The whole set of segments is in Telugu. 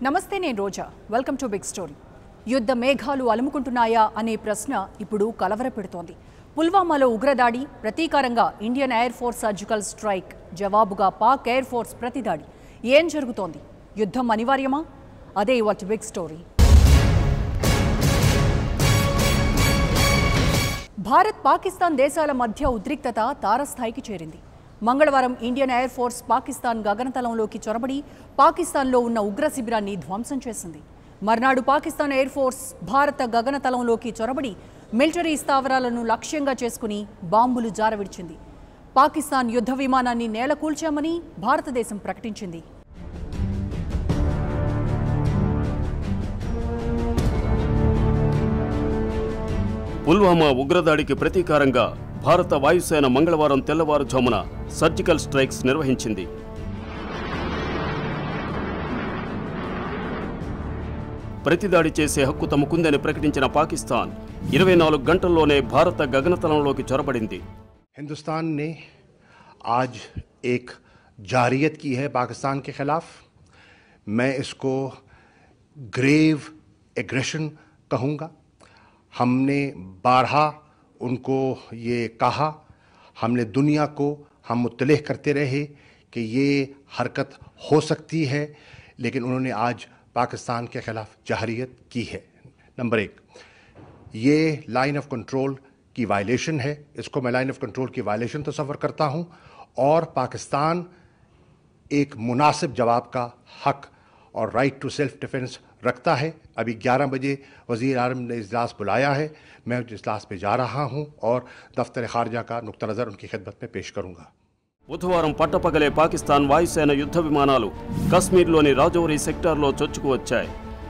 నమస్తే, నేను Roja. Welcome to big story. యుద్ధ మేఘాలు అలుముకుంటున్నాయా అనే ప్రశ్న ఇప్పుడు కలవరపెడుతోంది. పుల్వామాలో ఉగ్రదాడి, ప్రతీకారంగా Indian air force surgical strike, జవాబుగా పాక్ ఎయిర్ ఫోర్స్ ప్రతిదాడి. ఏం జరుగుతోంది? యుద్ధం అనివార్యమా? అదే ఇవాల్టి బిగ్ స్టోరీ. భారత్ పాకిస్తాన్ దేశాల మధ్య ఉద్రిక్తత తారస్థాయికి చేరింది. మంగళవారం ఇండియన్ ఎయిర్ ఫోర్స్ పాకిస్తాన్ గగనతలంలోకి చొరబడి పాకిస్తాన్లో ఉన్న ఉగ్ర శిబిరాన్ని ధ్వంసం చేసింది. మర్నాడు పాకిస్తాన్ ఎయిర్ ఫోర్స్ భారత గగనతలంలోకి చొరబడి మిలిటరీ స్థావరాలను లక్ష్యంగా చేసుకుని బాంబులు జారవిడిచింది. పాకిస్తాన్ యుద్ధ విమానాన్ని నేలకూల్చామని భారతదేశం ప్రకటించింది. పుల్వామా ఉగ్రదాడికి ప్రతీకారంగా భారత వాయుసేన మంగళవారం తెల్లవారుజామున సర్జికల్ స్ట్రైక్స్ నిర్వహించింది. ప్రతిదాడి చేసే హక్కు తమకుందని ప్రకటించిన పాకిస్తాన్ 24 గంటల్లోనే భారత గగనతలంలోకి చొరబడింది. हिंदुस्तान ने आज एक जारियत की है पाकिस्तान के खिलाफ. मैं इसको ग्रेव एग्रेशन कहूँगा. हमने बारहा उनको ये कहा, हमने दुनिया को हम मुत्तलिह करते रहे कि ये हरकत हो सकती है, लेकिन उन्होंने आज पाकिस्तान के ख़िलाफ़ जाहिरियत की है. नंबर 1, ये लाइन ऑफ कंट्रोल की वायलेशन है. इसको मैं लाइन ऑफ कंट्रोल की वायलेशन तस्वर करता हूँ और पाकिस्तान एक मुनासिब जवाब का हक और राइट टू सेल्फ डिफेंस रखता है. अभी 11 बजे वज़ीर आज़म ने इजलास बुलाया है. मैं उस इजलास पे जा रहा हूँ और दफ्तर खारजा का नुक्ता नज़र उनकी खिदमत में पेश करूँगा. బుధవారం పట్టపగలే పాకిస్తాన్ వాయుసేన యుద్ధ విమానాలు కశ్మీర్లోని రాజౌరి సెక్టార్లో చొచ్చుకు వచ్చాయి.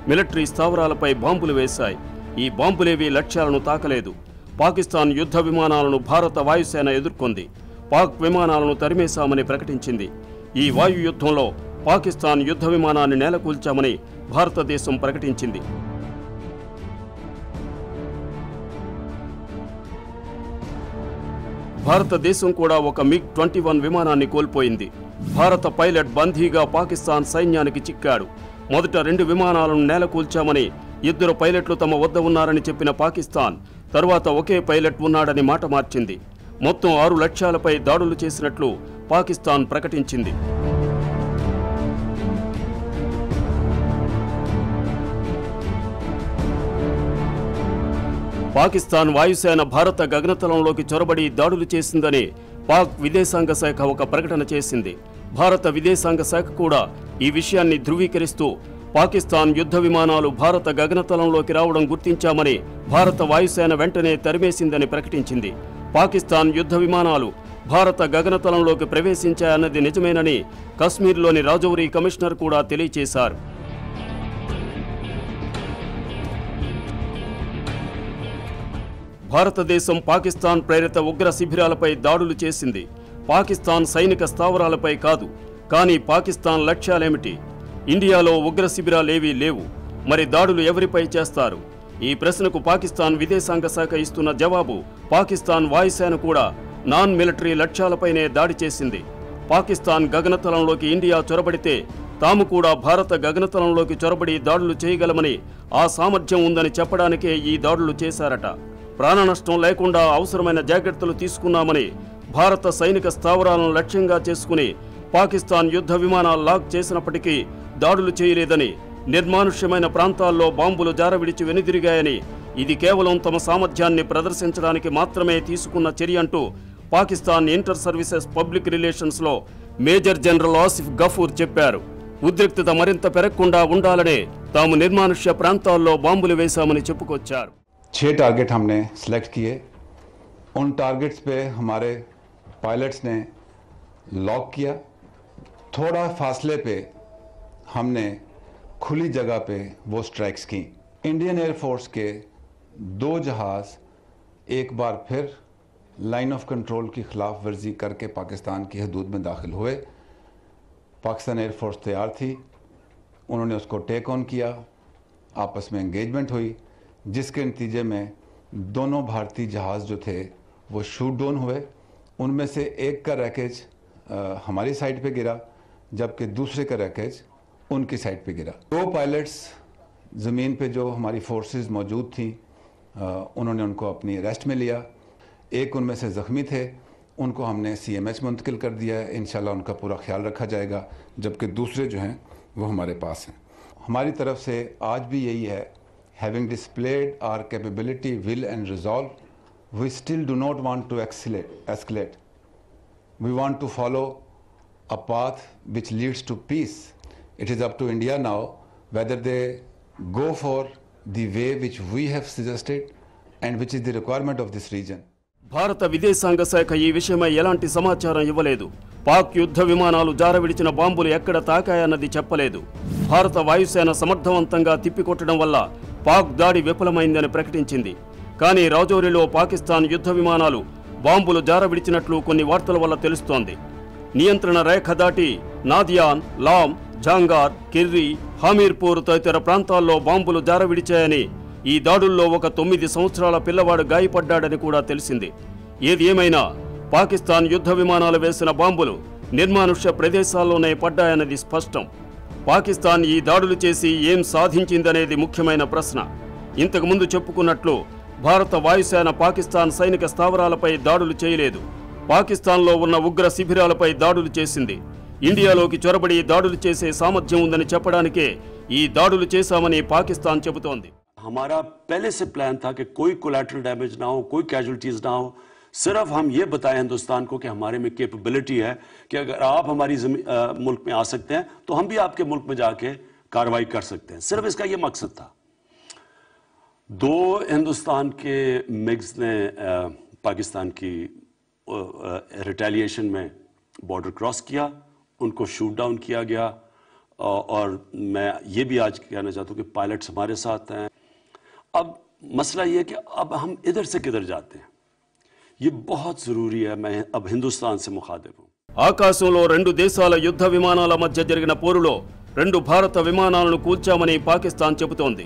మిలిటరీ స్థావరాలపై బాంబులు వేశాయి. ఈ బాంబులేవీ లక్ష్యాలను తాకలేదు. పాకిస్తాన్ యుద్ధ విమానాలను భారత వాయుసేన ఎదుర్కొంది. పాక్ విమానాలను తరిమేశామని ప్రకటించింది. ఈ వాయు యుద్ధంలో పాకిస్తాన్ యుద్ధ విమానాన్ని నేలకూల్చామని భారతదేశం ప్రకటించింది. భారతదేశం కూడా ఒక MiG-21 విమానాన్ని కోల్పోయింది. భారత పైలట్ బందీగా పాకిస్తాన్ సైన్యానికి చిక్కాడు. మొదట 2 విమానాలను నేలకూల్చామని 2 పైలట్లు తమ వద్ద ఉన్నారని చెప్పిన పాకిస్తాన్ తరువాత ఒకే పైలట్ ఉన్నాడని మాట మార్చింది. మొత్తం 6 లక్ష్యాలపై దాడులు చేసినట్లు పాకిస్తాన్ ప్రకటించింది. పాకిస్తాన్ వాయుసేన భారత గగనతలంలోకి చొరబడి దాడులు చేసిందని పాక్ విదేశాంగ శాఖ ఒక ప్రకటన చేసింది. భారత విదేశాంగ శాఖ కూడా ఈ విషయాన్ని ధృవీకరిస్తూ పాకిస్తాన్ యుద్ధ విమానాలు భారత గగనతలంలోకి రావడం గుర్తించామని భారత వాయుసేన వెంటనే తరిమేసిందని ప్రకటించింది. పాకిస్తాన్ యుద్ధ విమానాలు భారత గగనతలంలోకి ప్రవేశించాయన్నది నిజమేనని కశ్మీర్లోని రాజౌరి కమిషనర్ కూడా తెలియజేశారు. భారతదేశం పాకిస్తాన్ ప్రేరిత ఉగ్ర శిబిరాలపై దాడులు చేసింది. పాకిస్తాన్ సైనిక స్థావరాలపై కాదు. కానీ పాకిస్తాన్ లక్ష్యాలేమిటి? ఇండియాలో ఉగ్ర శిబిరాలేవీ లేవు. మరి దాడులు ఎవరిపై చేస్తారు? ఈ ప్రశ్నకు పాకిస్తాన్ విదేశాంగ శాఖ ఇస్తున్న జవాబు, పాకిస్తాన్ వాయుసేన కూడా నాన్ మిలిటరీ లక్ష్యాలపైనే దాడి చేసింది. పాకిస్తాన్ గగనతలంలోకి ఇండియా చొరబడితే తాము కూడా భారత గగనతలంలోకి చొరబడి దాడులు చేయగలమని, ఆ సామర్థ్యం ఉందని చెప్పడానికే ఈ దాడులు చేశారట. ప్రాణ నష్టం లేకుండా అవసరమైన జాగ్రత్తలు తీసుకున్నామని, భారత సైనిక స్థావరాలను లక్ష్యంగా చేసుకుని పాకిస్తాన్ యుద్ధ విమానాలు లాక్ చేసినప్పటికీ దాడులు చేయలేదని, నిర్మానుష్యమైన ప్రాంతాల్లో బాంబులు జారవిడిచి వెనుదిరిగాయని, ఇది కేవలం తమ సామర్థ్యాన్ని ప్రదర్శించడానికి మాత్రమే తీసుకున్న చర్య అంటూ పాకిస్తాన్ ఇంటర్ సర్వీసెస్ పబ్లిక్ రిలేషన్స్లో మేజర్ జనరల్ ఆసిఫ్ గఫూర్ చెప్పారు. ఉద్రిక్తత మరింత పెరగకుండా ఉండాలనే తాము నిర్మానుష్య ప్రాంతాల్లో బాంబులు వేశామని చెప్పుకొచ్చారు. 6 टारगेट हमने सेलेक्ट किए. उन टारगेट्स पे हमारे पायलट्स ने लॉक किया. थोड़ा फासले पे हमने खुली जगह पे वो स्ट्राइक्स की. इंडियन एयर फोर्स के 2 जहाज़ एक बार फिर लाइन ऑफ कंट्रोल की खिलाफ वर्जी करके पाकिस्तान की हदूद में दाखिल हुए. पाकिस्तान एयर फोर्स तैयार थी. उन्होंने उसको टेक ऑन किया. आपस में एंगेजमेंट हुई, जिसके नतीजे में दोनों भारतीय जहाज़ जो थे वो शूट डाउन हुए. उनमें से एक का रैकेज हमारी साइड पे गिरा, जबकि दूसरे का रैकेज उनकी साइड पे गिरा। 2 पायलट्स ज़मीन पे जो हमारी फोर्सेस मौजूद थी उन्होंने उनको अपनी अरेस्ट में लिया। एक उनमें से ज़ख्मी थे, उनको हमने CMH मुंतकिल कर दिया है। इंशाल्लाह उनका पूरा ख्याल रखा जाएगा, जबकि दूसरे जो हैं वो हमारे पास हैं। हमारी तरफ से आज भी यही है, having displayed our capability, will and resolve, we still do not want to escalate. We want to follow a path which leads to peace. It is up to India now whether they go for the way which we have suggested and which is the requirement of this region. భారత విదేశాంగ శాఖ ఈ విషయమై ఎలాంటి సమాచారం ఇవ్వలేదు. పాక్ యుద్ధ విమానాలు జారవిడిచిన బాంబులు ఎక్కడ తాకాయన్నది చెప్పలేదు. భారత వాయుసేన సమర్థవంతంగా తిప్పికొట్టడం వల్ల పాక్ దాడి విఫలమైందని ప్రకటించింది. కానీ రాజౌరిలో పాకిస్తాన్ యుద్ధ విమానాలు బాంబులు జారవిడిచినట్లు కొన్ని వార్తల వల్ల తెలుస్తోంది. నియంత్రణ రేఖ దాటి నాదియాన్, లామ్, జాంగార్, కిర్రీ, హామీర్పూర్ తదితర ప్రాంతాల్లో బాంబులు జారవిడిచాయని, ఈ దాడుల్లో ఒక 9 సంవత్సరాల పిల్లవాడు గాయపడ్డాడని కూడా తెలిసింది. ఏది ఏమైనా పాకిస్తాన్ యుద్ధ విమానాలు వేసిన బాంబులు నిర్మానుష్య ప్రదేశాల్లోనే పడ్డాయన్నది స్పష్టం. పాకిస్తాన్ ఈ దాడులు చేసి ఏం సాధించిందనేది ముఖ్యమైన ప్రశ్న. ఇంతకుముందు చెప్పుకున్నట్లు భారత వాయుసేన పాకిస్తాన్ సైనిక స్థావరాలపై దాడులు చేయలేదు. పాకిస్తాన్లో ఉన్న ఉగ్ర శిబిరాలపై దాడులు చేసింది. ఇండియాలోకి చొరబడి దాడులు చేసే సామర్థ్యం ఉందని చెప్పడానికే ఈ దాడులు చేశామని పాకిస్తాన్ చెబుతోంది. हमारा पहले से प्लान था कि कोई कोलैटरल डैमेज ना हो, कोई कैजुअल्टीज ना हो। सिर्फ हम ये बताएं हिंदुस्तान को कि हमारे में कैपेबिलिटी है कि अगर आप हमारी मुल्क में आ सकते हैं तो हम भी आपके मुल्क में जाके कार्रवाई कर सकते हैं। सिर्फ इसका ये मकसद था। 2 हिंदुस्तान के मिग्स ने पाकिस्तान की रिटेलिएशन में बॉर्डर क्रॉस किया, उनको शूट डाउन किया गया। और मैं ये भी आज कहना चाहता हूँ कि पायलट्स हमारे साथ हैं। अब मसला ये है कि अब हम इधर से किधर जाते हैं, ये बहुत ज़रूरी है। मैं अब हिंदुस्तान से मुखातिब हूँ। ఆకాశంలో 2 దేశాల యుద్ధ విమానాల మధ్య జరిగిన పోరులో 2 భారత విమానాలను కూల్చామని పాకిస్తాన్ చెబుతోంది.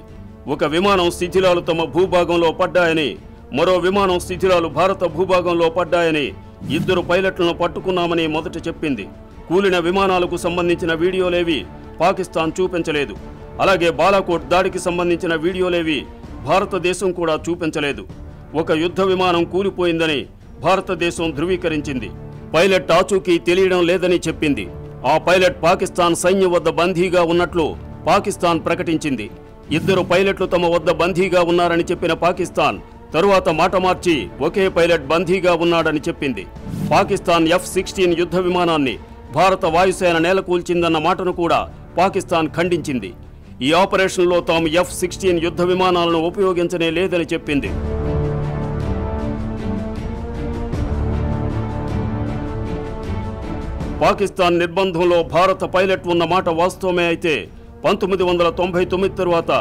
ఒక విమానం శిథిలాలు తమ భూభాగంలో పడ్డాయని, మరో విమానం శిథిలాలు భారత భూభాగంలో పడ్డాయని, 2 పైలట్లను పట్టుకున్నామని మొదట చెప్పింది. కూలిన విమానాలకు సంబంధించిన వీడియోలేవి పాకిస్తాన్ చూపించలేదు. అలాగే బాలాకోట్ దాడికి సంబంధించిన వీడియోలేవి భారతదేశం కూడా చూపించలేదు. ఒక యుద్ధ విమానం కూలిపోయిందని భారతదేశం ధృవీకరించింది. పైలట్ ఆచూకీ తెలియడం లేదని చెప్పింది. ఆ పైలట్ పాకిస్తాన్ సైన్యం వద్ద బందీగా ఉన్నట్లు పాకిస్తాన్ ప్రకటించింది. 2 పైలట్లు తమ వద్ద బందీగా ఉన్నారని చెప్పిన పాకిస్తాన్ తరువాత మాట మార్చి ఒకే పైలట్ బందీగా ఉన్నాడని చెప్పింది. పాకిస్తాన్ F-16 యుద్ధ విమానాన్ని భారత వాయుసేన నేలకూల్చిందన్న మాటను కూడా పాకిస్తాన్ ఖండించింది. ఈ ఆపరేషన్లో తాము F-16 యుద్ధ విమానాలను ఉపయోగించనే లేదని చెప్పింది. పాకిస్తాన్ నిర్బంధంలో భారత పైలట్ ఉన్న మాట వాస్తవమే అయితే 1999 తరువాత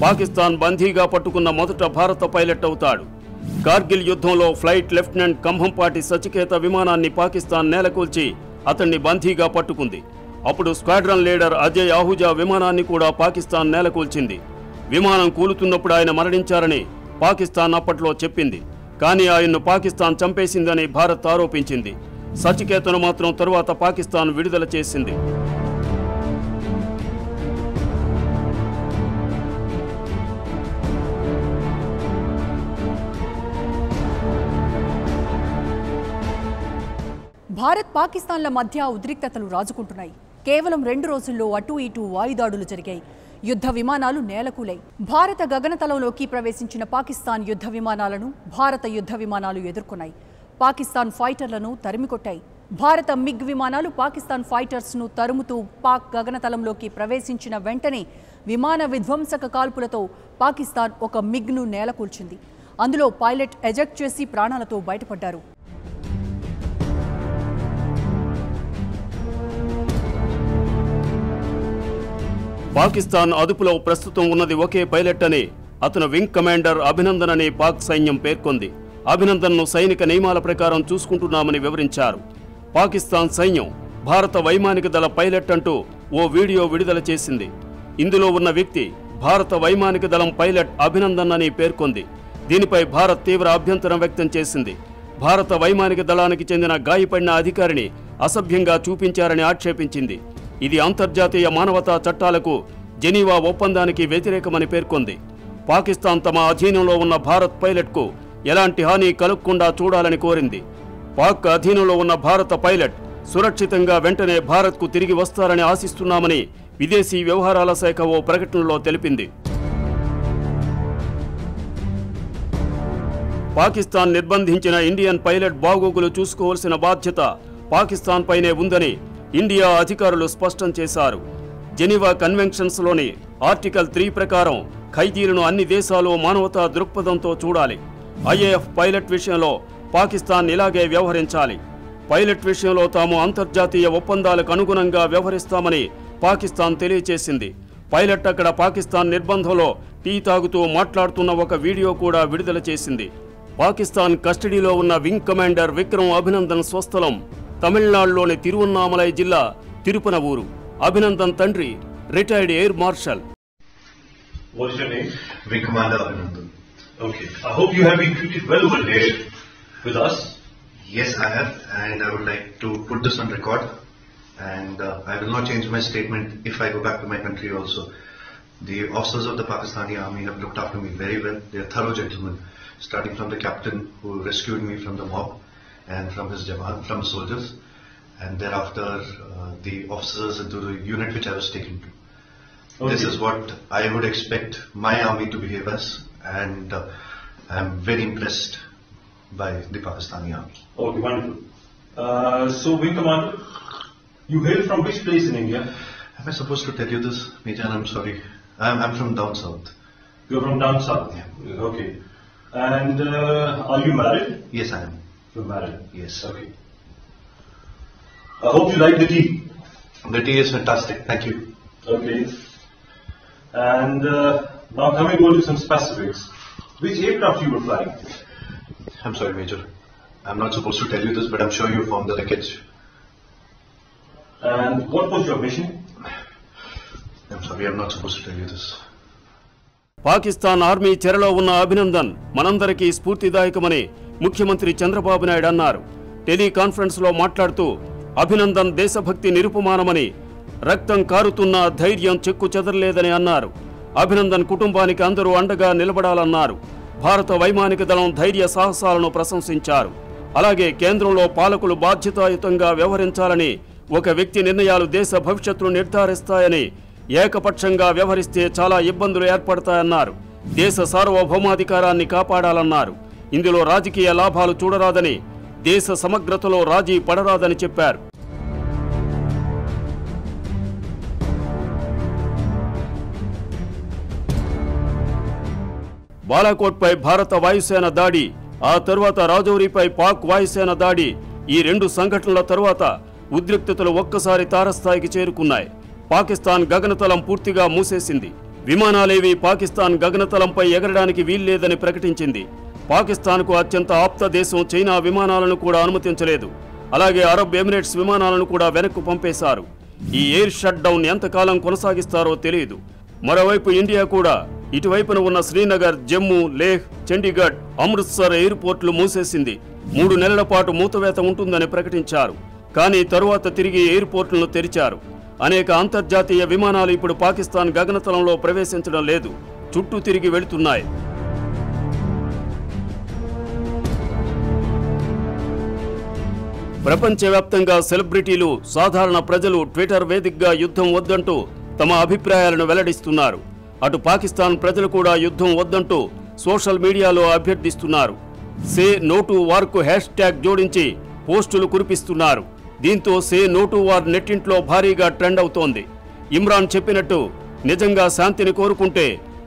పాకిస్తాన్ బందీగా పట్టుకున్న మొదట భారత పైలట్ అవుతాడు. కార్గిల్ యుద్ధంలో ఫ్లైట్ లెఫ్టినెంట్ కంభంపాటి సచికేత విమానాన్ని పాకిస్తాన్ నేలకూల్చి అతన్ని బందీగా పట్టుకుంది. అప్పుడు స్క్వాడ్రన్ లీడర్ అజయ్ ఆహుజా విమానాన్ని కూడా పాకిస్తాన్ నేలకూల్చింది. విమానం కూలుతున్నప్పుడు ఆయన మరణించారని పాకిస్తాన్ అప్పట్లో చెప్పింది. కానీ ఆయన్ను పాకిస్తాన్ చంపేసిందని భారత్ ఆరోపించింది. సచికేతను మాత్రం తరువాత పాకిస్తాన్ విడుదల చేసింది. భారత్ పాకిస్తాన్ల మధ్య ఉద్రిక్తతలు రాజుకుంటున్నాయి. కేవలం 2 రోజుల్లో అటు ఇటు వాయుదాడులు జరిగాయి. యుద్ధ విమానాలు నేలకూలాయి. భారత గగనతలంలోకి ప్రవేశించిన పాకిస్తాన్ యుద్ధ విమానాలను భారత యుద్ధ విమానాలు ఎదుర్కొన్నాయి. పాకిస్తాన్ ఫైటర్లను తరిమికొట్టాయి. భారత మిగ్ విమానాలు పాకిస్తాన్ ఫైటర్స్ను తరుముతూ పాక్ గగనతలంలోకి ప్రవేశించిన వెంటనే విమాన విధ్వంసక కాల్పులతో పాకిస్తాన్ ఒక మిగ్ను నేలకూల్చింది. అందులో పైలట్ ఎజెక్ట్ చేసి ప్రాణాలతో బయటపడ్డారు. పాకిస్తాన్ అదుపులో ప్రస్తుతం ఉన్నది ఒకే పైలట్ అని, అతను వింగ్ కమాండర్ అభినందన్ అని పాక్ సైన్యం పేర్కొంది. అభినందన్ను సైనిక నియమాల ప్రకారం చూసుకుంటున్నామని వివరించారు. పాకిస్తాన్ సైన్యం భారత వైమానిక దళ పైలట్ అంటూ ఓ వీడియో విడుదల చేసింది. ఇందులో ఉన్న వ్యక్తి భారత వైమానిక దళం పైలట్ అభినందన్ అని పేర్కొంది. దీనిపై భారత్ తీవ్ర అభ్యంతరం వ్యక్తం చేసింది. భారత వైమానిక దళానికి చెందిన గాయపడిన అధికారిని అసభ్యంగా చూపించారని ఆక్షేపించింది. ఇది అంతర్జాతీయ మానవతా చట్టాలకు జెనీవా ఒప్పందానికి వ్యతిరేకమని పేర్కొంది. పాకిస్తాన్ తమ అధీనంలో ఉన్న భారత్ పైలట్కు ఎలాంటి హాని కలగకుండా చూడాలని కోరింది. పాక్ అధీనంలో ఉన్న భారత పైలట్ సురక్షితంగా వెంటనే భారత్కు తిరిగి వస్తారని ఆశిస్తున్నామని విదేశీ వ్యవహారాల శాఖ ఓ ప్రకటనలో తెలిపింది. పాకిస్తాన్ నిర్బంధించిన ఇండియన్ పైలట్ బాగోగులు చూసుకోవాల్సిన బాధ్యత పాకిస్తాన్ పైనే ఉందని ఇండియా అధికారులు స్పష్టం చేశారు. జెనీవా కన్వెన్షన్స్లోని ఆర్టికల్ 3 ప్రకారం ఖైదీలను అన్ని దేశాలు మానవతా దృక్పథంతో చూడాలి. ఐఏఎఫ్ పైలట్ విషయంలో పాకిస్తాన్ ఇలాగే వ్యవహరించాలి. పైలట్ విషయంలో తాము అంతర్జాతీయ ఒప్పందాలకు అనుగుణంగా వ్యవహరిస్తామని పాకిస్తాన్ తెలియజేసింది. పైలట్ అక్కడ పాకిస్తాన్ నిర్బంధంలో టీ తాగుతూ మాట్లాడుతున్న ఒక వీడియో కూడా విడుదల చేసింది. పాకిస్తాన్ కస్టడీలో ఉన్న వింగ్ కమాండర్ విక్రమ్ అభినందన్ స్వస్థలం తమిళనాడులోని తిరువన్నామలై జిల్లా తిరుపనవూరు. అభినందన్ తండ్రి retired air marshal. What's your name? Wing Commander Abhinandan. Okay. I hope you have been treated well over there with us. Yes, I have, and I would like to put this on record. And I will not change my statement if I go back to my country also. The officers of the Pakistani army have looked after me very well. They are thorough gentlemen, starting from the captain who rescued me from the mob and from his Jawan, from soldiers, and thereafter the officers into the unit which I was taken to. Okay. This is what I would expect my army to behave as, and I am very impressed by the Pakistani army. Okay, wonderful. So, Wing Commander, you hail from which place in India? Am I supposed to tell you this, Major? I'm sorry. I'm from down south. You're from down south? Yeah. Okay. And are you married? Yes, I am. You're married? Yes. Okay. I hope you like the tea. The tea is fantastic. Thank you. Okay. And now coming on to some specifics. Which aircraft you were flying? I'm sorry, Major. I'm not supposed to tell you this, but I'm sure you found the wreckage. And what was your mission? I'm sorry, I'm not supposed to tell you this. Pakistan army చెరలో ఉన్న అభినందన్ మనందరికీ స్ఫూర్తిదాయకమని ముఖ్యమంత్రి చంద్రబాబు నాయుడు అన్నారు. టెలికాన్ఫరెన్స్లో మాట్లాడుతూ అభినందన్ దేశభక్తి నిరుపమానమని, రక్తం కారుతున్న ధైర్యం చెక్కు చెదరలేదని అన్నారు. అభినందన్ కుటుంబానికి అందరూ అండగా నిలబడాలన్నారు. భారత వైమానిక దళం ధైర్య సాహసాలను ప్రశంసించారు. అలాగే కేంద్రంలో పాలకులు బాధ్యతాయుతంగా వ్యవహరించాలని, ఒక వ్యక్తి నిర్ణయాలు దేశ భవిష్యత్తును నిర్ధారిస్తాయని, ఏకపక్షంగా వ్యవహరిస్తే చాలా ఇబ్బందులు ఏర్పడతాయన్నారు. దేశ సార్వభౌమాధికారాన్ని కాపాడాలన్నారు. ఇందులో రాజకీయ లాభాలు చూడరాదని, దేశ సమగ్రతలో రాజీ పడరాదని చెప్పారు. బాలాకోట్పై భారత వాయుసేన దాడి, ఆ తరువాత రాజౌరిపై పాక్ వాయుసేన దాడి, ఈ 2 సంఘటనల తరువాత ఉద్రిక్తతలు ఒక్కసారి తారస్థాయికి చేరుకున్నాయి. పాకిస్తాన్ గగనతలం పూర్తిగా మూసేసింది. విమానాలేవి పాకిస్తాన్ గగనతలంపై ఎగరడానికి వీల్లేదని ప్రకటించింది. పాకిస్తాన్కు అత్యంత ఆప్త దేశం చైనా విమానాలను కూడా అనుమతించలేదు. అలాగే అరబ్ ఎమిరేట్స్ విమానాలను కూడా వెనక్కు పంపేశారు. ఈ ఎయిర్ షట్ డౌన్ ఎంతకాలం కొనసాగిస్తారో తెలియదు. మరోవైపు ఇండియా కూడా ఇటువైపున ఉన్న శ్రీనగర్, జమ్మూ, లేహ్, చండీగఢ్, అమృత్సర్ ఎయిర్పోర్ట్లు మూసేసింది. 3 నెలల పాటు మూతవేత ఉంటుందని ప్రకటించారు. కానీ తరువాత తిరిగి ఎయిర్పోర్ట్లను తెరిచారు. అనేక అంతర్జాతీయ విమానాలు ఇప్పుడు పాకిస్తాన్ గగనతలంలో ప్రవేశించడం లేదు, చుట్టూ తిరిగి వెళుతున్నాయి. ప్రపంచవ్యాప్తంగా సెలబ్రిటీలు, సాధారణ ప్రజలు ట్విట్టర్ వేదికగా యుద్ధం వద్దంటూ తమ అభిప్రాయాలను వెల్లడిస్తున్నారు. అటు పాకిస్తాన్ ప్రజలు కూడా యుద్ధం వద్దంటూ సోషల్ మీడియాలో అభ్యర్థిస్తున్నారు. సే నో టు వార్కు హ్యాష్ట్యాగ్ జోడించి పోస్టులు కురిపిస్తున్నారు. దీంతో సే నో టు వార్ నెట్టింట్లో భారీగా ట్రెండ్ అవుతోంది. ఇమ్రాన్ చెప్పినట్టు నిజంగా శాంతిని కోరుకుంటే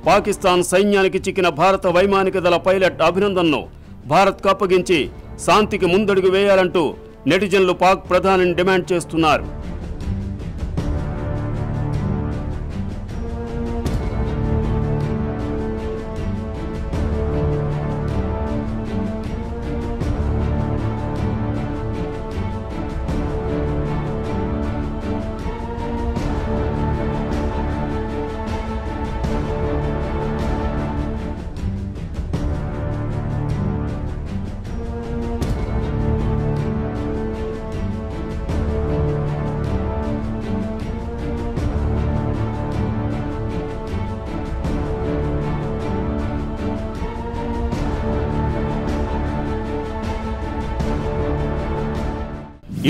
పాకిస్తాన్ సైన్యానికి చిక్కిన భారత వైమానిక దళ పైలట్ అభినందన్ను భారత్కు అప్పగించి శాంతికి ముందడుగు వేయాలంటూ నెటిజన్లు పాక్ ప్రధానిని డిమాండ్ చేస్తున్నారు.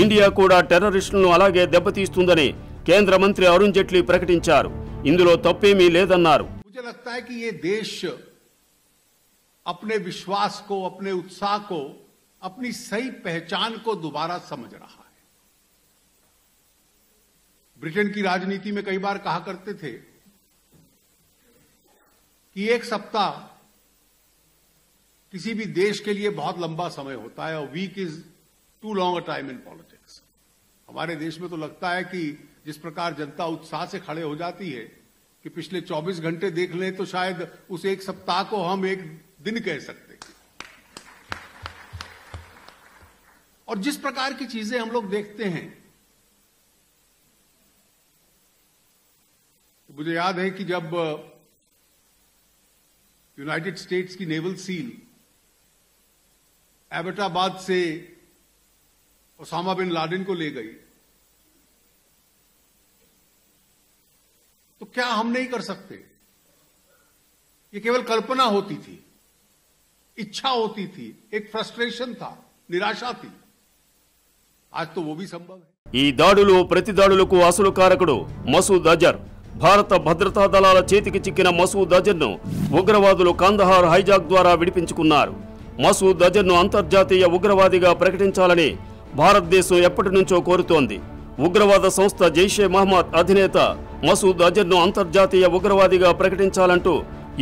ఇండియా కూడా టెర్రరిస్టులను అలాగే దెబ్బతీస్తుందని కేంద్ర మంత్రి అరుణ్ జైట్లీ ప్రకటించారు. ఇందులో తప్పేమీ లేదన్నారు. मुझे लगता है कि ये देश अपने विश्वास को, अपने उत्साह को, अपनी सही पहचान को दोबारा समझ रहा है। ब्रिटेन की राजनीति में कई बार कहा करते थे कि एक सप्ताह किसी भी देश के लिए बहुत लंबा समय होता है और week is too long a time in politics. हमारे देश में तो लगता है कि जिस प्रकार जनता उत्साह से खड़े हो जाती है कि पिछले 24 घंटे देख लें तो शायद उस एक सप्ताह को हम एक दिन कह सकते हैं। और जिस प्रकार की चीजें हम लोग देखते हैं, मुझे याद है कि जब यूनाइटेड स्टेट्स की नेवल सील एबटाबाद से ओसामा बिन लादेन को ले गई, तो क्या हम नहीं कर सकते? ये केवल कल्पना होती थी, इच्छा होती थी, एक फ्रस्ट्रेशन था, निराशा थी। आज तो वो भी संभव है। ఈ దాడులు ప్రతిదాడులకు అసలు కారకుడు మసూద్ అజర్. భారత భద్రతా దళాల చేతికి చిక్కిన మసూద్ అజర్ను ఉగ్రవాదులు కందహార్ హైజాక్ ద్వారా విడిపించుకున్నారు. మసూద్ అజర్ను అంతర్జాతీయ ఉగ్రవాదిగా ప్రకటించాలని భారతదేశం ఎప్పటి నుంచో కోరుతోంది. ఉగ్రవాద సంస్థ జైషే మహమ్మద్ అధినేత మసూద్ అజర్ను అంతర్జాతీయ ఉగ్రవాదిగా ప్రకటించాలంటూ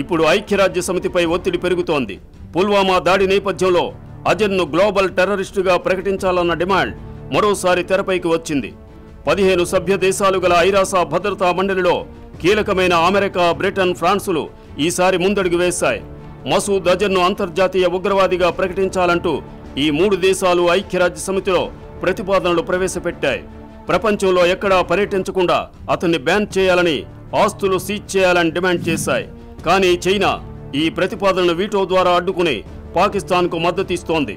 ఇప్పుడు ఐక్యరాజ్య సమితిపై ఒత్తిడి పెరుగుతోంది. పుల్వామా దాడి నేపథ్యంలో అజర్ను గ్లోబల్ టెర్రరిస్టుగా ప్రకటించాలన్న డిమాండ్ మరోసారి తెరపైకి వచ్చింది. 15 సభ్య దేశాలు గల ఐరాస భద్రతా మండలిలో కీలకమైన అమెరికా, బ్రిటన్, ఫ్రాన్సులు ఈసారి ముందడుగు వేశాయి. మసూద్ అజర్ను అంతర్జాతీయ ఉగ్రవాదిగా ప్రకటించాలంటూ ఈ 3 దేశాలు ఐక్యరాజ్య సమితిలో ప్రతిపాదనలు ప్రవేశపెట్టాయి. ప్రపంచంలో ఎక్కడా పర్యటించకుండా అతన్ని బ్యాన్ చేయాలని, ఆస్తులు సీజ్ చేయాలని డిమాండ్ చేశాయి. కానీ చైనా ఈ ప్రతిపాదనను వీటో ద్వారా అడ్డుకుని పాకిస్తాన్కు మద్దతిస్తోంది.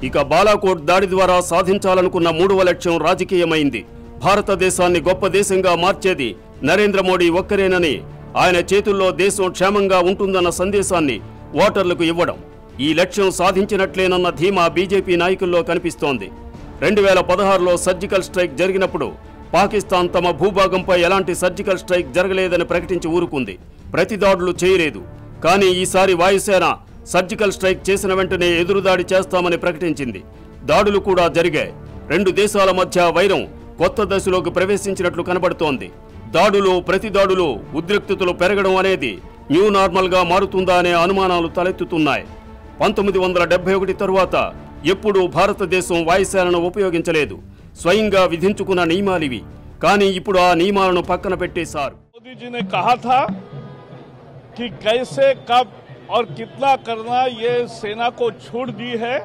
ఇక బాలాకోట్ దాడి ద్వారా సాధించాలనుకున్న 3వ లక్ష్యం రాజకీయమైంది. భారతదేశాన్ని గొప్ప దేశంగా మార్చేది నరేంద్ర మోడీ ఒక్కరేనని, ఆయన చేతుల్లో దేశం క్షేమంగా ఉంటుందన్న సందేశాన్ని ఓటర్లకు ఇవ్వడం. ఈ లక్ష్యం సాధించినట్లేనన్న ధీమా బీజేపీ నాయకుల్లో కనిపిస్తోంది. 2016లో సర్జికల్ స్ట్రైక్ జరిగినప్పుడు పాకిస్తాన్ తమ భూభాగంపై ఎలాంటి సర్జికల్ స్ట్రైక్ జరగలేదని ప్రకటించి ఊరుకుంది. ప్రతిదాడులు చేయలేదు. కానీ ఈసారి వాయుసేన సర్జికల్ స్ట్రైక్ చేసిన వెంటనే ఎదురుదాడి చేస్తామని ప్రకటించింది. దాడులు కూడా జరిగాయి. 2 దేశాల మధ్య వైరం కొత్త దశలోకి ప్రవేశించినట్లు కనబడుతోంది. దాడులు, ప్రతిదాడులు, ఉద్రిక్తతలు పెరగడం అనేది న్యూ నార్మల్గా మారుతుందా అనే అనుమానాలు తలెత్తుతున్నాయి. 1971 తరువాత ఎప్పుడూ భారతదేశం వాయుసేనను ఉపయోగించలేదు. స్వయంగా విధించుకున్న నియమాలివి. కానీ ఇప్పుడు ఆ నియమాలను పక్కన పెట్టేశారు. मोदी जी ने कहा था कि कैसे, कब और कितना करना ये सेना को छूट दी है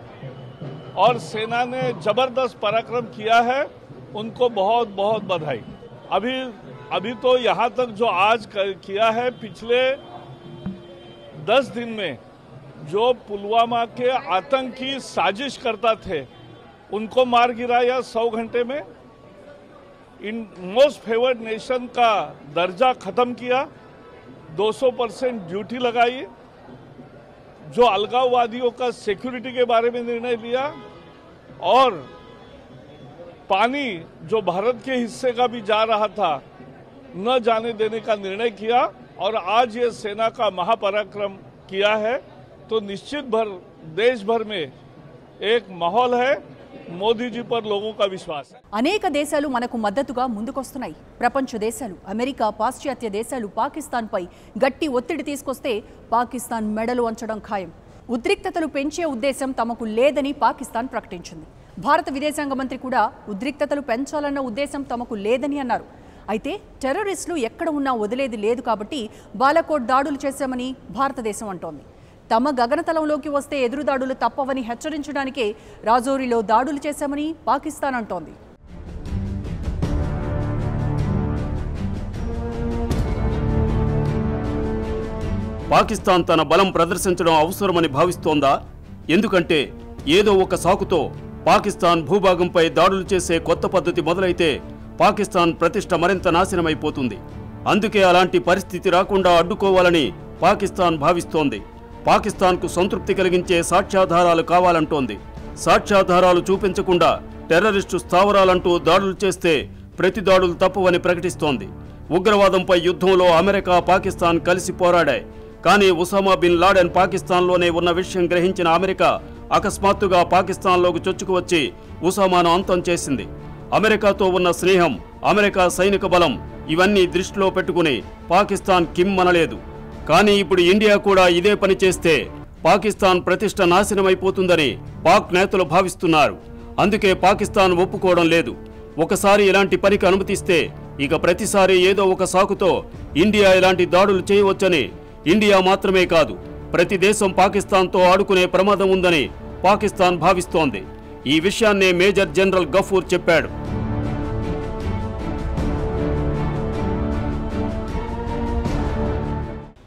और सेना ने जबरदस्त पराक्रम किया है। उनको बहुत बहुत बधाई। अभी तो यहाँ तक जो आज किया है, पिछले 10 दिन में जो पुलवामा के आतंकी साजिश करता थे उनको मार गिराया 100 घंटे में। इन मोस्ट फेवर्ड नेशन का दर्जा खत्म किया, 200% ड्यूटी लगाई, जो अलगाववादियों का सिक्योरिटी के बारे में निर्णय लिया और पानी जो भारत के हिस्से का भी जा रहा था न जाने देने का निर्णय किया और आज ये सेना का महापराक्रम किया है। तो निश्चित देश भर में एक माहौल है। మోదీ జీ పర్ లోగోं का विश्वास है। అనేక దేశాలు మనకు మద్దతుగా ముందుకొస్తున్నాయి. ప్రపంచ దేశాలు, అమెరికా, పాశ్చాత్య దేశాలు పాకిస్తాన్పై గట్టి ఒత్తిడి తీసుకొస్తే పాకిస్తాన్ మెడలు వంచడం ఖాయం. ఉద్రిక్తతలు పెంచే ఉద్దేశం తమకు లేదని పాకిస్తాన్ ప్రకటించింది. భారత విదేశాంగ మంత్రి కూడా ఉద్రిక్తతలు పెంచాలన్న ఉద్దేశం తమకు లేదని అన్నారు. అయితే టెర్రరిస్టులు ఎక్కడ ఉన్నా వదిలేది లేదు కాబట్టి బాలాకోట్ దాడులు చేశామని భారతదేశం అంటోంది. తమ గగనతలంలోకి వస్తే ఎదురుదాడులు తప్పవని హెచ్చరించడానికే రాజౌరిలో దాడులు చేశామని పాకిస్తాన్ అంటోంది. పాకిస్తాన్ తన బలం ప్రదర్శించడం అవసరమని భావిస్తోందా? ఎందుకంటే ఏదో ఒక సాకుతో పాకిస్తాన్ భూభాగంపై దాడులు చేసే కొత్త పద్ధతి మొదలైతే పాకిస్తాన్ ప్రతిష్ట మరింత నాశనమైపోతుంది. అందుకే అలాంటి పరిస్థితి రాకుండా అడ్డుకోవాలని పాకిస్తాన్ భావిస్తోంది. పాకిస్తాన్కు సంతృప్తి కలిగించే సాక్ష్యాధారాలు కావాలంటోంది. సాక్ష్యాధారాలు చూపించకుండా టెర్రరిస్టు స్థావరాలంటూ దాడులు చేస్తే ప్రతి దాడులు తప్పవని ప్రకటిస్తోంది. ఉగ్రవాదంపై యుద్ధంలో అమెరికా, పాకిస్తాన్ కలిసి పోరాడాయి. కానీ ఉసామా బిన్ లాడెన్ పాకిస్తాన్లోనే ఉన్న విషయం గ్రహించిన అమెరికా అకస్మాత్తుగా పాకిస్తాన్లోకి చొచ్చుకువచ్చి ఉసామాను అంతం చేసింది. అమెరికాతో ఉన్న స్నేహం, అమెరికా సైనిక బలం ఇవన్నీ దృష్టిలో పెట్టుకుని పాకిస్తాన్ కిమ్మనలేదు. కానీ ఇప్పుడు ఇండియా కూడా ఇదే పని చేస్తే పాకిస్తాన్ ప్రతిష్ట నాశనమైపోతుందని పాక్ నేతలు భావిస్తున్నారు. అందుకే పాకిస్తాన్ ఒప్పుకోవడం లేదు. ఒకసారి ఇలాంటి పనికి అనుమతిస్తే ఇక ప్రతిసారి ఏదో ఒక సాకుతో ఇండియా ఇలాంటి దాడులు చేయవచ్చని, ఇండియా మాత్రమే కాదు ప్రతి దేశం పాకిస్తాన్తో ఆడుకునే ప్రమాదం ఉందని పాకిస్తాన్ భావిస్తోంది. ఈ విషయాన్నే మేజర్ జనరల్ గఫూర్ చెప్పాడు.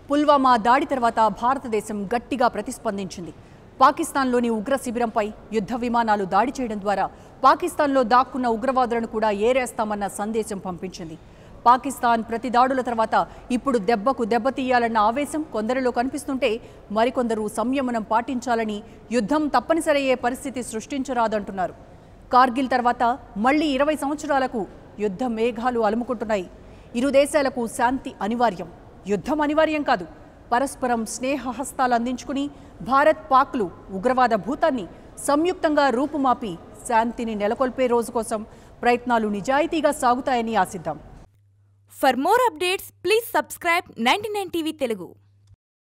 పుల్వామా దాడి తర్వాత భారతదేశం గట్టిగా ప్రతిస్పందించింది. పాకిస్తాన్లోని ఉగ్ర శిబిరంపై యుద్ధ విమానాలు దాడి చేయడం ద్వారా పాకిస్తాన్లో దాక్కున్న ఉగ్రవాదులను కూడా ఏరేస్తామన్న సందేశం పంపించింది. పాకిస్తాన్ ప్రతి దాడుల తర్వాత ఇప్పుడు దెబ్బకు దెబ్బతీయాలన్న ఆవేశం కొందరిలో కనిపిస్తుంటే మరికొందరు సంయమనం పాటించాలని, యుద్ధం తప్పనిసరయ్యే పరిస్థితి సృష్టించరాదంటున్నారు. కార్గిల్ తర్వాత మళ్లీ 20 సంవత్సరాలకు యుద్ధ మేఘాలు అలుముకుంటున్నాయి. ఇరు దేశాలకు శాంతి అనివార్యం, యుద్ధం అనివార్యం కాదు. పరస్పరం స్నేహ హస్తాలు అందించుకుని భారత్, పాక్లు ఉగ్రవాద భూతాన్ని సంయుక్తంగా రూపుమాపి శాంతిని నెలకొల్పే రోజు కోసం ప్రయత్నాలు నిజాయితీగా సాగుతాయని ఆశిద్దాం. For more updates, please subscribe 99 TV Telugu.